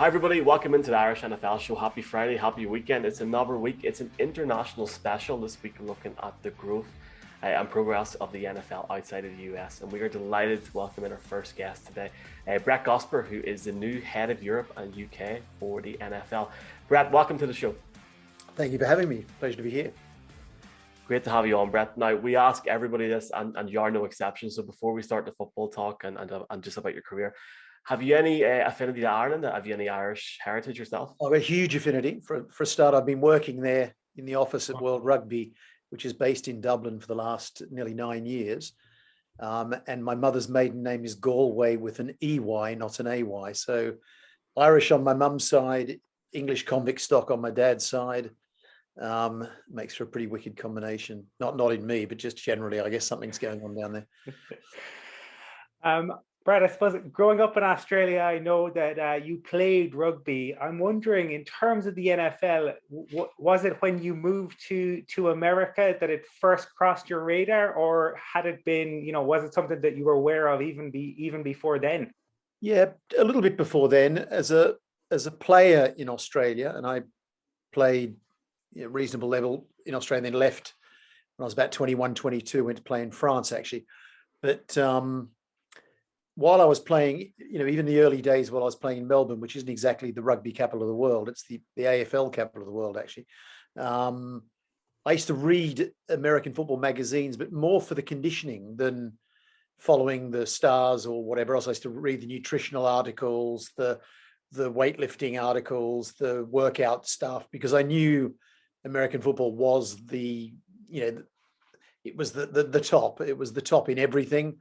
Hi, everybody. Welcome into the Irish NFL show. Happy Friday, happy weekend. It's another week. It's an international special. This week, we're looking at the growth and progress of the NFL outside of the US. And we are delighted to welcome in our first guest today, Brett Gosper, who is the new head of Europe and UK for the NFL. Brett, welcome to the show. Thank you for having me. Pleasure to be here. Great to have you on, Brett. Now, we ask everybody this, and you are no exception. So before we start the football talk and just about your career, have you any affinity to Ireland? Have you any Irish heritage yourself? I've a huge affinity. For a start, I've been working there in the office at World Rugby, which is based in Dublin for the last nearly 9 years. And my mother's maiden name is Galway with an EY, not an AY. So Irish on my mum's side, English convict stock on my dad's side. Makes for a pretty wicked combination. Not in me, but just generally, I guess something's going on down there. Brad, I suppose growing up in Australia, I know that you played rugby. I'm wondering, in terms of the NFL, was it when you moved to America that it first crossed your radar, or had it been, was it something that you were aware of even before then? Yeah, a little bit before then. As a player in Australia, and I played reasonable level in Australia, and then left when I was about 21, 22, went to play in France actually. But while I was playing, even the early days while I was playing in Melbourne, which isn't exactly the rugby capital of the world, it's the AFL capital of the world, actually. I used to read American football magazines, but more for the conditioning than following the stars or whatever else. I used to read the nutritional articles, the weightlifting articles, the workout stuff, because I knew American football was it was the top. It was the top in everything.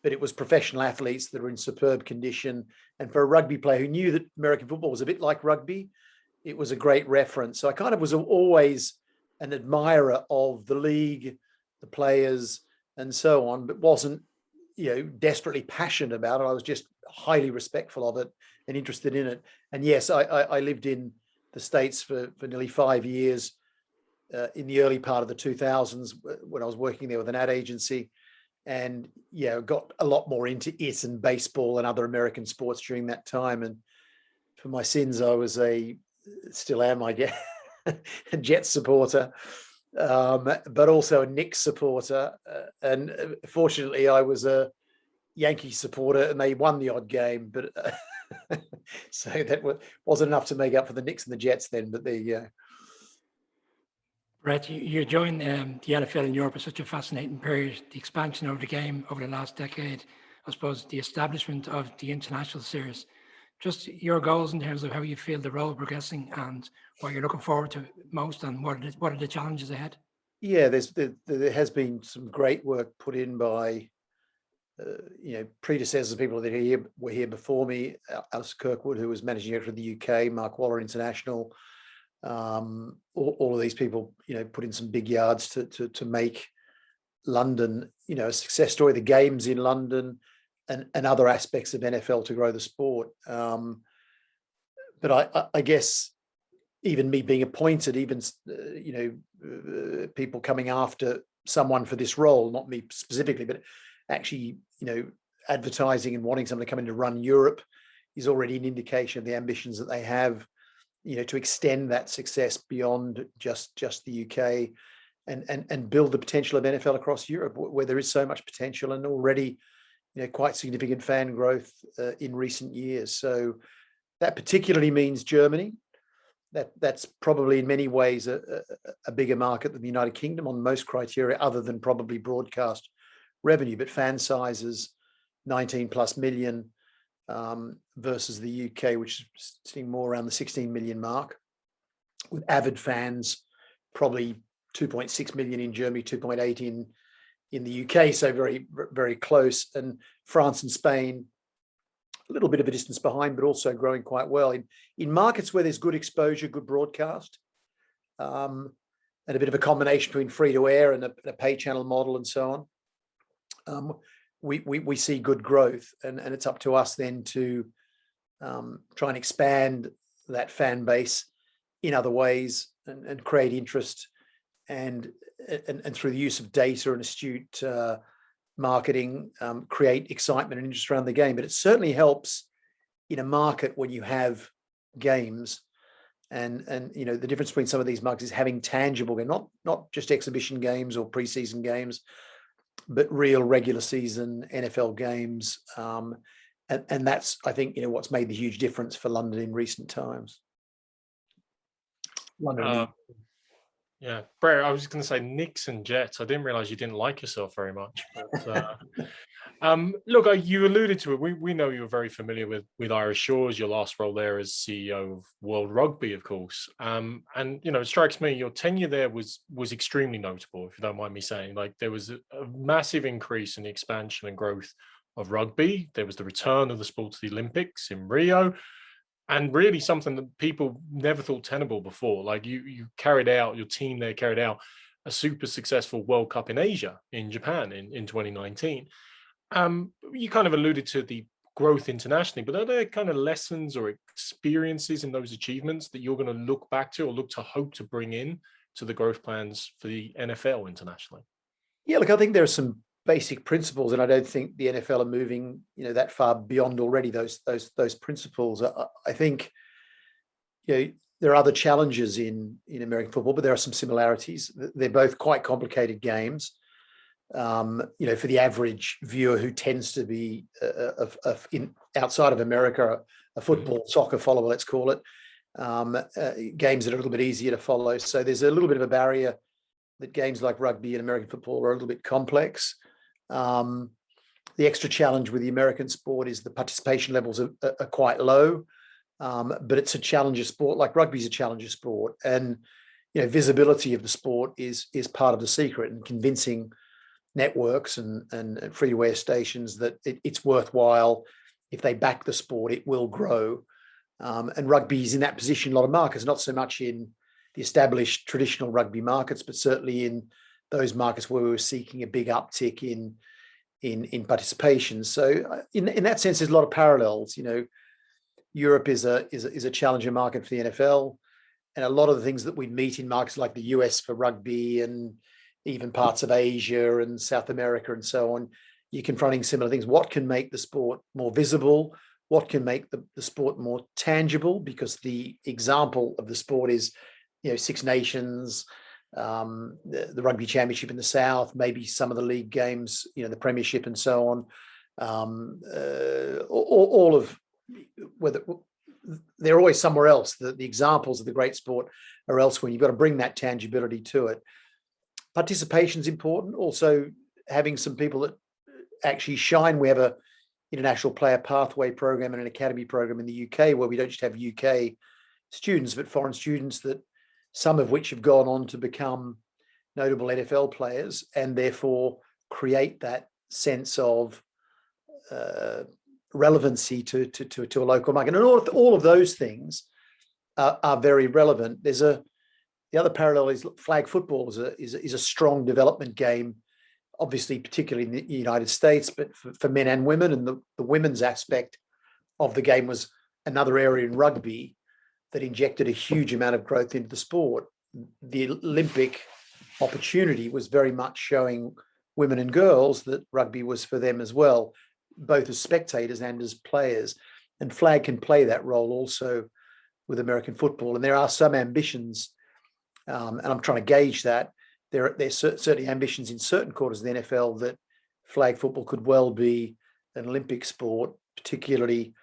But it was professional athletes that were in superb condition. And for a rugby player who knew that American football was a bit like rugby, it was a great reference. So I kind of was always an admirer of the league, the players, and so on, but wasn't, desperately passionate about it. I was just highly respectful of it and interested in it. And yes, I lived in the States for nearly 5 years in the early part of the 2000s when I was working there with an ad agency. And got a lot more into it and baseball and other American sports during that time. And for my sins, I was still am, I guess, a Jets supporter, but also a Knicks supporter. And fortunately, I was a Yankee supporter, and they won the odd game. But so that wasn't enough to make up for the Knicks and the Jets then. But there you go. Brett, you joined the NFL in Europe at such a fascinating period. The expansion of the game over the last decade, I suppose the establishment of the international series. Just your goals in terms of how you feel the role progressing and what you're looking forward to most, and what are the challenges ahead? Yeah, there has been some great work put in by predecessors, people that were here before me. Alice Kirkwood, who was managing director of the UK, Mark Waller International. All of these people, put in some big yards to make London, a success story. The games in London and other aspects of NFL to grow the sport. But I guess even me being appointed, even people coming after someone for this role, not me specifically, but actually, advertising and wanting someone to come in to run Europe is already an indication of the ambitions that they have. To extend that success beyond just the UK and build the potential of NFL across Europe, where there is so much potential and already, quite significant fan growth in recent years. So that particularly means Germany. That's probably in many ways a bigger market than the United Kingdom on most criteria, other than probably broadcast revenue, but fan sizes, 19 plus million. Versus the UK, which is sitting more around the 16 million mark, with avid fans, probably 2.6 million in Germany, 2.8 in the UK, so very, very close. And France and Spain, a little bit of a distance behind, but also growing quite well in markets where there's good exposure, good broadcast, and a bit of a combination between free to air and a pay channel model and so on. We see good growth, and it's up to us then to try and expand that fan base in other ways and create interest and through the use of data and astute marketing, create excitement and interest around the game. But it certainly helps in a market when you have games. And you know, the difference between some of these mugs is having tangible games, not just exhibition games or preseason games, but real regular season NFL games. And that's, I think, you know, what's made the huge difference for London in recent times. London. Yeah, Brett, I was going to say Knicks and Jets. I didn't realize you didn't like yourself very much. But, look, you alluded to it. We know you're very familiar with Irish Shores. Your last role there as CEO of World Rugby, of course. And you know, it strikes me your tenure there was extremely notable. If you don't mind me saying, like there was a massive increase in the expansion and growth of rugby. There was the return of the sport to the Olympics in Rio. And really something that people never thought tenable before. Like you carried out, your team there carried out a super successful World Cup in Asia, in Japan in 2019. You kind of alluded to the growth internationally, but are there kind of lessons or experiences in those achievements that you're going to look back to or look to hope to bring in to the growth plans for the NFL internationally? Yeah, look, I think there are some basic principles, and I don't think the NFL are moving, you know, that far beyond already those principles. I think, you know, there are other challenges in American football, but there are some similarities. They're both quite complicated games. You know, for the average viewer who tends to be outside of America, a football, soccer follower, let's call it, games that are a little bit easier to follow. So there's a little bit of a barrier that games like rugby and American football are a little bit complex. The extra challenge with the American sport is the participation levels are quite low, but it's a challenger sport. Like rugby is a challenger sport, and you know, visibility of the sport is part of the secret, and convincing networks and free-to-air stations that it's worthwhile. If they back the sport, it will grow. And rugby is in that position. A lot of markets, not so much in the established traditional rugby markets, but certainly in those markets where we were seeking a big uptick in participation. So in that sense, there's a lot of parallels. You know, Europe is a challenger market for the NFL, and a lot of the things that we meet in markets like the US for rugby and even parts of Asia and South America and so on, you're confronting similar things. What can make the sport more visible? What can make the sport more tangible? Because the example of the sport is, you know, Six Nations, the Rugby Championship in the South, maybe some of the league games, you know, the Premiership and so on. All of, whether they're always somewhere else. The examples of the great sport are elsewhere. You've got to bring that tangibility to it. Participation is important. Also, having some people that actually shine. We have a international player pathway program and an academy program in the UK where we don't just have UK students, but foreign students, that some of which have gone on to become notable NFL players and therefore create that sense of relevancy to a local market. And all of those things are very relevant. The other parallel is flag football is a strong development game, obviously, particularly in the United States, but for men and women. And the women's aspect of the game was another area in rugby that injected a huge amount of growth into the sport. The Olympic opportunity was very much showing women and girls that rugby was for them as well, both as spectators and as players. And flag can play that role also with American football. And there are some ambitions, and I'm trying to gauge that. There's certainly ambitions in certain quarters of the NFL that flag football could well be an Olympic sport, particularly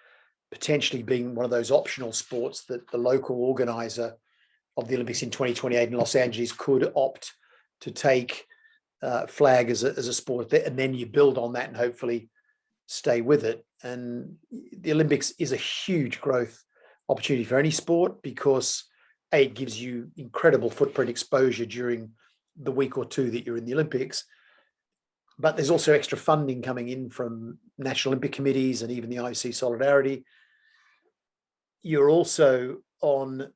potentially being one of those optional sports that the local organizer of the Olympics in 2028 in Los Angeles could opt to take flag as a sport, and then you build on that and hopefully stay with it. And the Olympics is a huge growth opportunity for any sport because it gives you incredible footprint exposure during the week or two that you're in the Olympics. But there's also extra funding coming in from national Olympic committees and even the IOC Solidarity. You're also on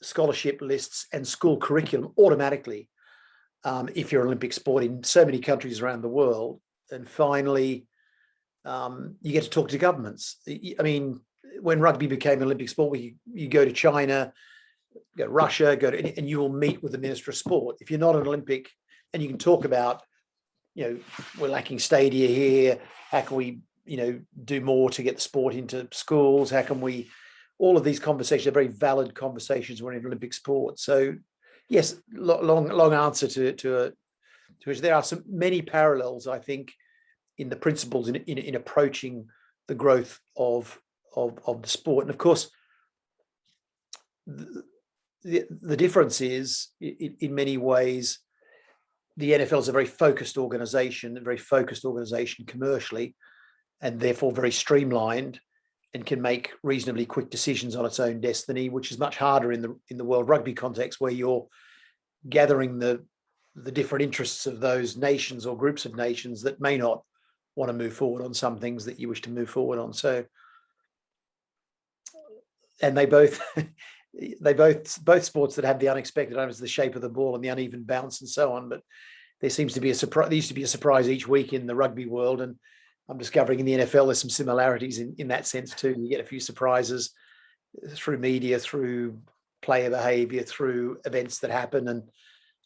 scholarship lists and school curriculum automatically if you're an Olympic sport in so many countries around the world. And finally, you get to talk to governments. I mean, when rugby became an Olympic sport, you go to China, go to Russia, and you will meet with the Minister of Sport. If you're not an Olympic, and you can talk about, you know, we're lacking stadia here. How can we, you know, do more to get the sport into schools? How can we all of these conversations are very valid conversations when in Olympic sport. So yes, long answer to which there are many parallels, I think, in the principles in approaching the growth of the sport. And of course, the difference is in many ways, the NFL is a very focused organization, commercially, and therefore very streamlined, and can make reasonably quick decisions on its own destiny, which is much harder in the World Rugby context, where you're gathering the different interests of those nations or groups of nations that may not want to move forward on some things that you wish to move forward on. So, and they both sports that have the unexpected, the shape of the ball and the uneven bounce and so on. But there seems to be a surprise. There used to be a surprise each week in the rugby world, and I'm discovering in the NFL there's some similarities in that sense too. You get a few surprises through media, through player behavior, through events that happen,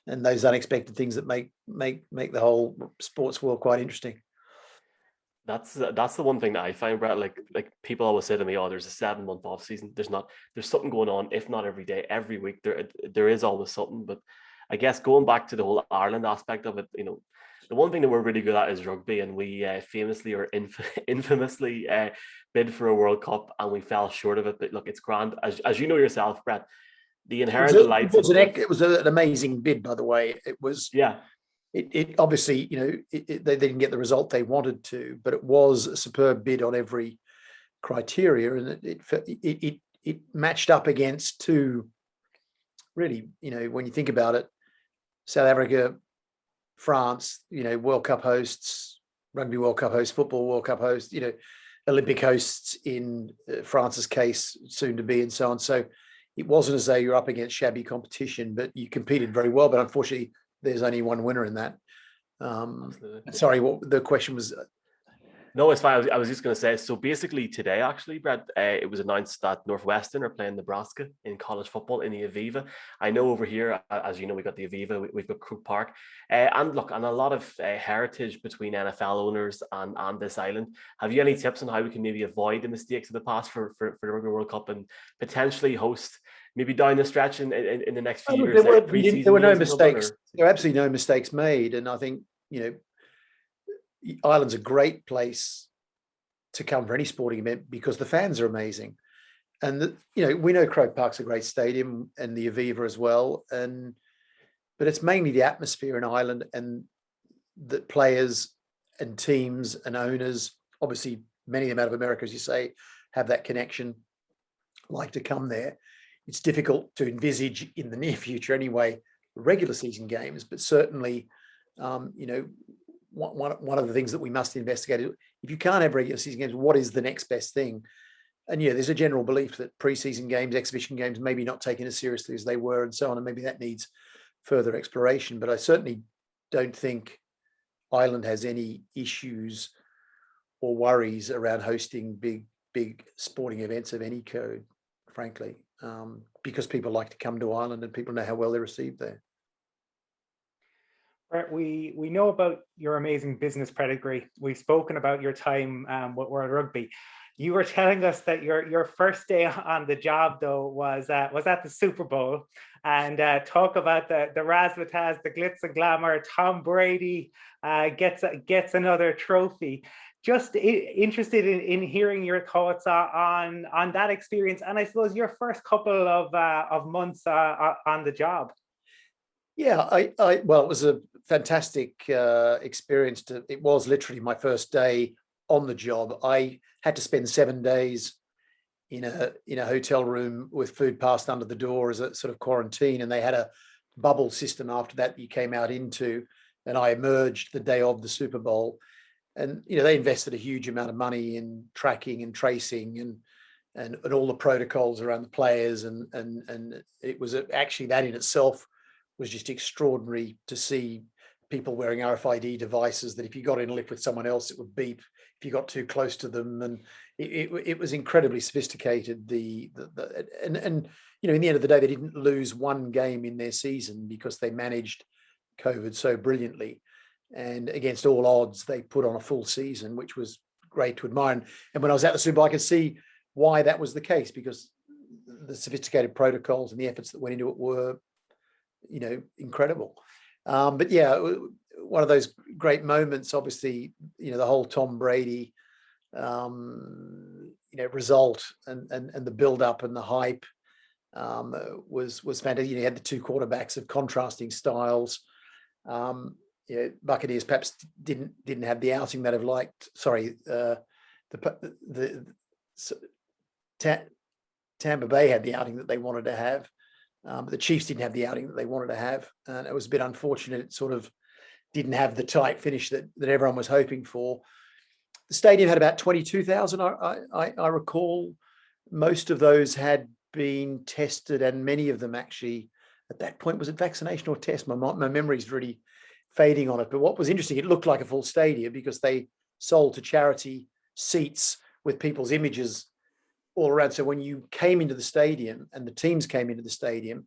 and those unexpected things that make the whole sports world quite interesting. That's the one thing that I find, Brett. Like people always say to me, "Oh, there's a 7-month off season." There's not. There's something going on, if not every day, every week. There is always something. But I guess going back to the whole Ireland aspect of it, the one thing that we're really good at is rugby, and we famously or infamously bid for a World Cup, and we fell short of it. But look, it's grand, as you know yourself, Brett. The inherent delights. It was an amazing bid, by the way. It was. Yeah. It obviously, they didn't get the result they wanted to, but it was a superb bid on every criteria, and it matched up against two, really, when you think about it, South Africa, France, World Cup hosts, Rugby World Cup hosts, Football World Cup hosts, Olympic hosts in France's case, soon to be, and so on. So it wasn't as though you're up against shabby competition, but you competed very well. But unfortunately, there's only one winner in that. Sorry, what the question was? No, it's fine. I was just going to say, so basically today, actually, Brad, it was announced that Northwestern are playing Nebraska in college football in the Aviva. I know over here, as you know, we got the Aviva, we've got Crook Park. And look, and a lot of heritage between NFL owners and this island. Have you any tips on how we can maybe avoid the mistakes of the past for the Rugby World Cup and potentially host maybe down the stretch in the next few years? There were no mistakes. There were absolutely no mistakes made. And I think, Ireland's a great place to come for any sporting event because the fans are amazing. And, we know Croke Park's a great stadium, and the Aviva as well. But it's mainly the atmosphere in Ireland, and the players and teams and owners, obviously many of them out of America, as you say, have that connection, like to come there. It's difficult to envisage in the near future anyway, regular season games, but certainly, one of the things that we must investigate is, if you can't have regular season games, what is the next best thing? And there's a general belief that preseason games, exhibition games, maybe not taken as seriously as they were, and so on, and maybe that needs further exploration. But I certainly don't think Ireland has any issues or worries around hosting big sporting events of any code, frankly, because people like to come to Ireland and people know how well they're received there. Brett, we know about your amazing business pedigree. We've spoken about your time with World Rugby. You were telling us that your first day on the job, though, was at the Super Bowl, and talk about the razzmatazz, the glitz and glamour. Tom Brady gets another trophy. Just interested in hearing your thoughts on that experience, and I suppose your first couple of months on the job. Yeah, well, it was a fantastic experience. It was literally my first day on the job. I had to spend 7 days in a hotel room with food passed under the door as a sort of quarantine, and they had a bubble system after that you came out into, and I emerged the day of the Super Bowl. And they invested a huge amount of money in tracking and tracing and all the protocols around the players, and it was actually, that in itself was just extraordinary to see people wearing RFID devices that if you got in a lift with someone else, it would beep if you got too close to them. And it was incredibly sophisticated. And in the end of the day, they didn't lose one game in their season because they managed COVID so brilliantly. And against all odds, they put on a full season, which was great to admire. And when I was at the Super Bowl, I could see why that was the case, because the sophisticated protocols and the efforts that went into it were, incredible. But yeah, one of those great moments, obviously, the whole Tom Brady, result and the build up and the hype was fantastic. You had the two quarterbacks of contrasting styles. Buccaneers perhaps didn't have the outing that I've liked. Sorry, Tampa Bay had the outing that they wanted to have. But the Chiefs didn't have the outing that they wanted to have, and it was a bit unfortunate. It sort of didn't have the tight finish that everyone was hoping for. The stadium had about 22,000, I recall. Most of those had been tested, and many of them actually, at that point, was it vaccination or test? My memory's really fading on it. But what was interesting, it looked like a full stadium because they sold to charity seats with people's images all around. So when you came into the stadium and the teams came into the stadium,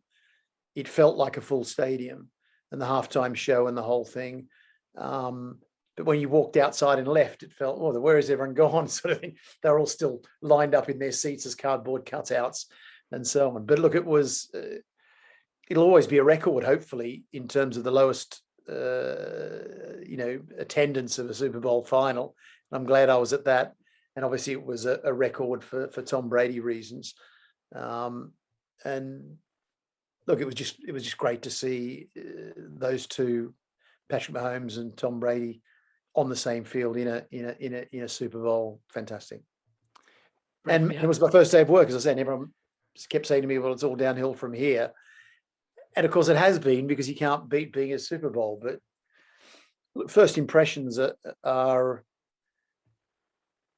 it felt like a full stadium, and the halftime show and the whole thing. But when you walked outside and left, it felt, oh, where is everyone gone? Sort of thing. They're all still lined up in their seats as cardboard cutouts and so on. But look, it'll always be a record, hopefully, in terms of the lowest, attendance of a Super Bowl final. And I'm glad I was at that. And obviously it was a record for Tom Brady reasons. And look, it was just great to see those two, Patrick Mahomes and Tom Brady, on the same field in a Super Bowl. Fantastic. And it was my first day of work, as I said, and everyone kept saying to me, well, it's all downhill from here. And of course it has been, because you can't beat being a Super Bowl. But look, first impressions are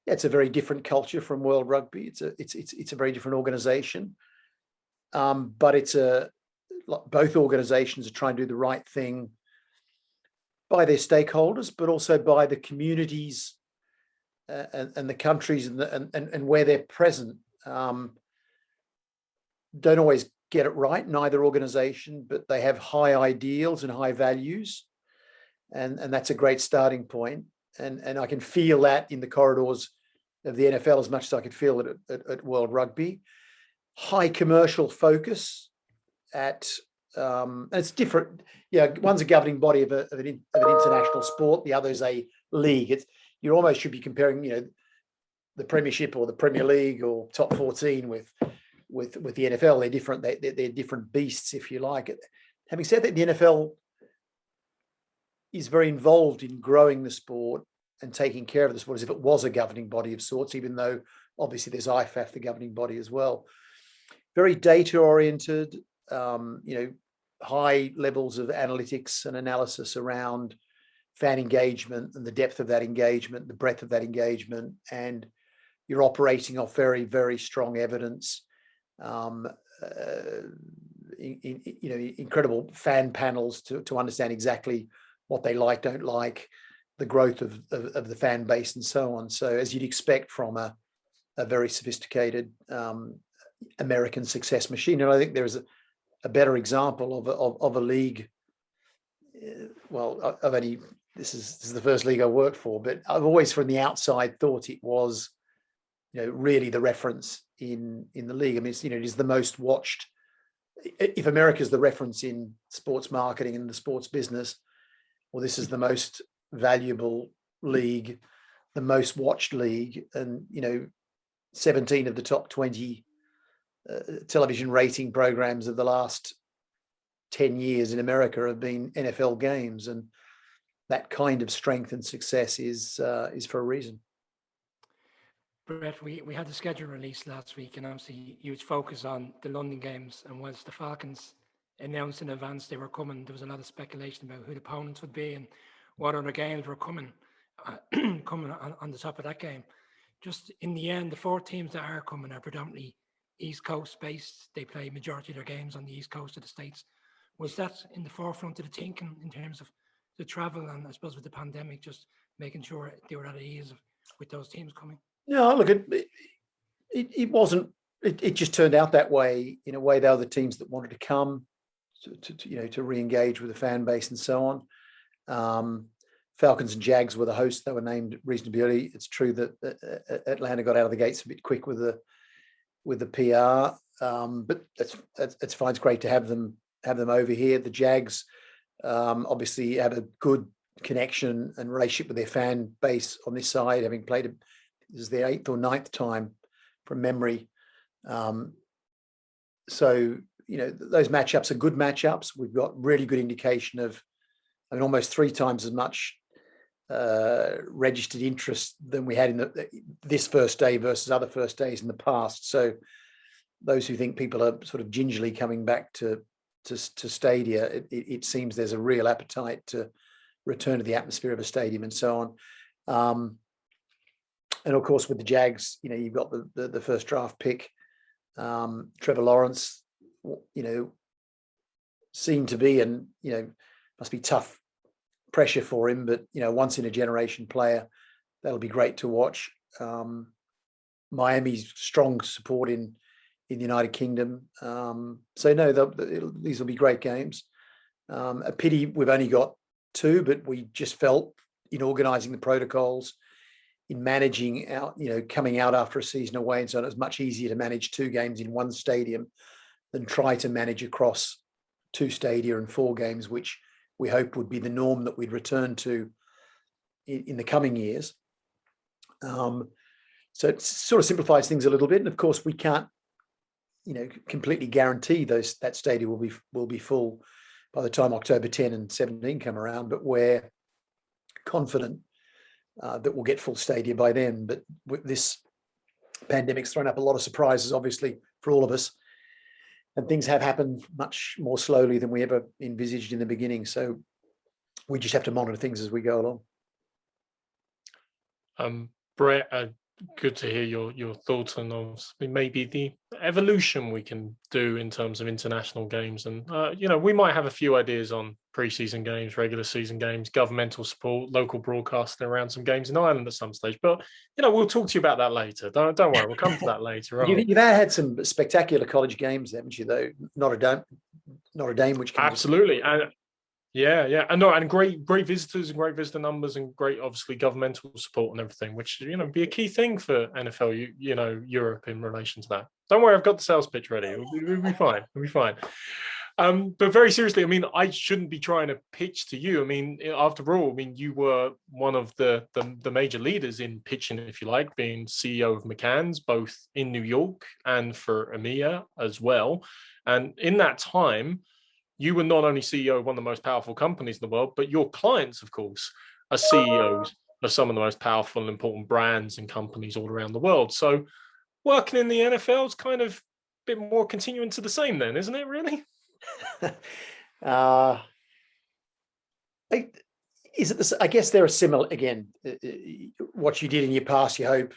it's a very different culture from World Rugby. It's a very different organization. But both organizations are trying to do the right thing by their stakeholders, but also by the communities and the countries and where they're present. Don't always get it right, neither organization, but they have high ideals and high values. And that's a great starting point. And I can feel that in the corridors of the NFL as much as I could feel it at World Rugby. High commercial focus and it's different. Yeah, one's a governing body of an international sport. The other is a league. You almost should be comparing, the Premiership or the Premier League or top 14 with the NFL. They're different. They're different beasts, if you like. Having said that, the NFL is very involved in growing the sport and taking care of the sport as if it was a governing body of sorts, even though obviously there's IFAF, the governing body as well. Very data oriented, high levels of analytics and analysis around fan engagement and the depth of that engagement, the breadth of that engagement, and you're operating off very, very strong evidence. Incredible fan panels to understand exactly what they like, don't like, the growth of the fan base, and so on. So as you'd expect from a very sophisticated American success machine. And I think there's a better example of a league. Well, this is the first league I worked for, but I've always from the outside thought it was, really the reference in the league. I mean, it is the most watched. If America's the reference in sports marketing and the sports business, well, this is the most valuable league, the most watched league, and 17 of the top 20 television rating programs of the last 10 years in America have been NFL games, and that kind of strength and success is for a reason. Brett, we had the schedule released last week, and obviously huge focus on the London games. And whilst the Falcons announced in advance they were coming, there was a lot of speculation about who the opponents would be and what other games were coming on the top of that game. Just in the end, the four teams that are coming are predominantly East Coast based. They play majority of their games on the East Coast of the States. Was that in the forefront of the thinking in terms of the travel and I suppose with the pandemic, just making sure they were at ease with those teams coming? No, look, it wasn't. It just turned out that way. In a way, they were the teams that wanted to come to re-engage with the fan base and so on. Falcons and Jags were the hosts. They were named reasonably early. It's true that Atlanta got out of the gates a bit quick with the the PR. But it's fine. It's great to have them over here. The Jags obviously have a good connection and relationship with their fan base on this side, having played it. This is their 8th or 9th time from memory. So, those matchups are good matchups. We've got really good indication of, almost 3 times as much registered interest than we had in this first day versus other first days in the past. So those who think people are sort of gingerly coming back to stadia, it seems there's a real appetite to return to the atmosphere of a stadium and so on. And of course, with the Jags, you've got the first draft pick, Trevor Lawrence, seemed to be, and must be tough pressure for him, but once in a generation player, that'll be great to watch. Miami's strong support in the United Kingdom, so no, these will be great games. A pity we've only got 2, but we just felt in organising the protocols, in managing out, coming out after a season away and so on, it was much easier to manage 2 games in one stadium than try to manage across 2 stadia and 4 games, which we hope would be the norm that we'd return to in the coming years. So it sort of simplifies things a little bit. And of course, we can't, completely guarantee that stadium will be full by the time October 10 and 17 come around, but we're confident that we'll get full stadia by then. But with this pandemic's thrown up a lot of surprises, obviously, for all of us. And things have happened much more slowly than we ever envisaged in the beginning. So we just have to monitor things as we go along. Brett, good to hear your thoughts on maybe the evolution we can do in terms of international games. And, we might have a few ideas on pre-season games, regular season games, governmental support, local broadcasting around some games in Ireland at some stage. But, we'll talk to you about that later. Don't worry, we'll come to that later on. You've had some spectacular college games, haven't you, though? Notre Dame, which comes absolutely. And and great visitors and great visitor numbers and great, obviously, governmental support and everything, which be a key thing for NFL, Europe in relation to that. Don't worry, I've got the sales pitch ready. We'll be fine. We'll be fine. But very seriously, I shouldn't be trying to pitch to you. After all, you were one of the major leaders in pitching, if you like, being CEO of McCann's, both in New York and for EMEA as well. And in that time, you were not only CEO of one of the most powerful companies in the world, but your clients, of course, are CEOs of some of the most powerful and important brands and companies all around the world. So working in the NFL is kind of a bit more continuing to the same then, isn't it, really? Is it this? I guess there are similar, again, what you did in your past, you hope,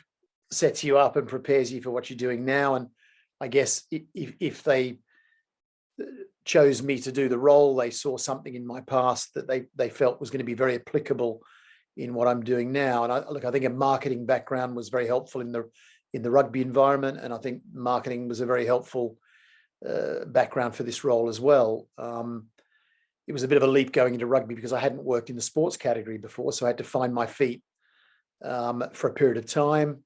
sets you up and prepares you for what you're doing now. And I guess if they chose me to do the role, they saw something in my past that they felt was going to be very applicable in what I'm doing now. And I think a marketing background was very helpful in the rugby environment, and I think marketing was a very helpful background for this role as well. It was a bit of a leap going into rugby because I hadn't worked in the sports category before, so I had to find my feet for a period of time.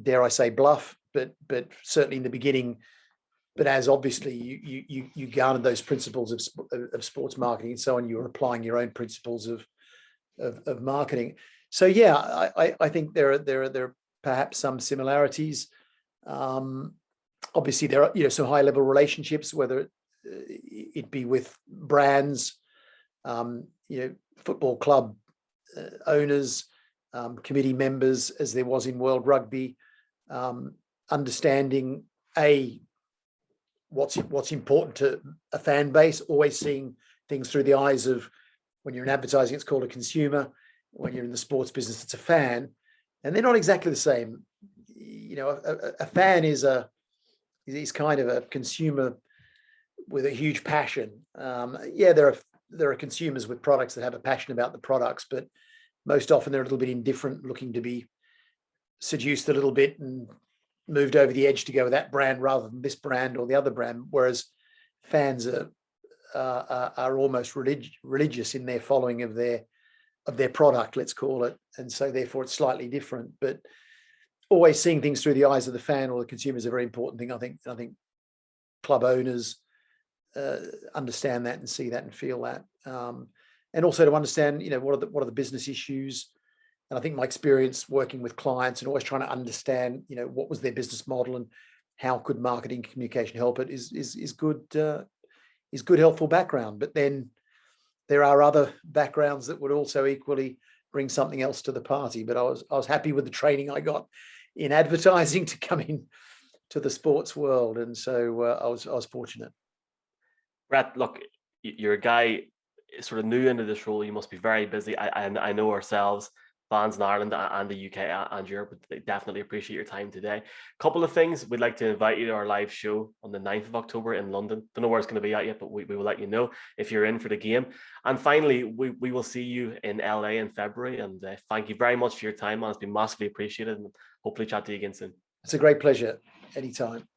Dare I say bluff, but certainly in the beginning. But as obviously you garnered those principles of sports marketing and so on, you were applying your own principles of marketing. So yeah, I think there are perhaps some similarities. Obviously, there are some high level relationships, whether it be with brands, football club owners, committee members, as there was in World Rugby, understanding what's important to a fan base, always seeing things through the eyes of, when you're in advertising, it's called a consumer. When you're in the sports business, it's a fan, and they're not exactly the same. A fan is kind of a consumer with a huge passion. There are consumers with products that have a passion about the products, but most often they're a little bit indifferent, looking to be seduced a little bit and moved over the edge to go with that brand rather than this brand or the other brand. Whereas fans are almost religious in their following of their product, let's call it, and so therefore it's slightly different. But always seeing things through the eyes of the fan or the consumer is a very important thing. I think club owners understand that and see that and feel that, and also to understand, what are the business issues. And I think my experience working with clients and always trying to understand, what was their business model and how could marketing communication help it is good helpful background. But then there are other backgrounds that would also equally bring something else to the party. But I was happy with the training I got in advertising to come in to the sports world, and so I was fortunate. Brett, look, you're a guy sort of new into this role. You must be very busy. I know ourselves, fans in Ireland and the UK and Europe, they definitely appreciate your time today. Couple of things. We'd like to invite you to our live show on the 9th of October in London. Don't know where it's going to be at yet, but we will let you know if you're in for the game. And finally, we will see you in LA in February. And thank you very much for your time, man. It's been massively appreciated, and hopefully chat to you again soon. It's a great pleasure. Anytime.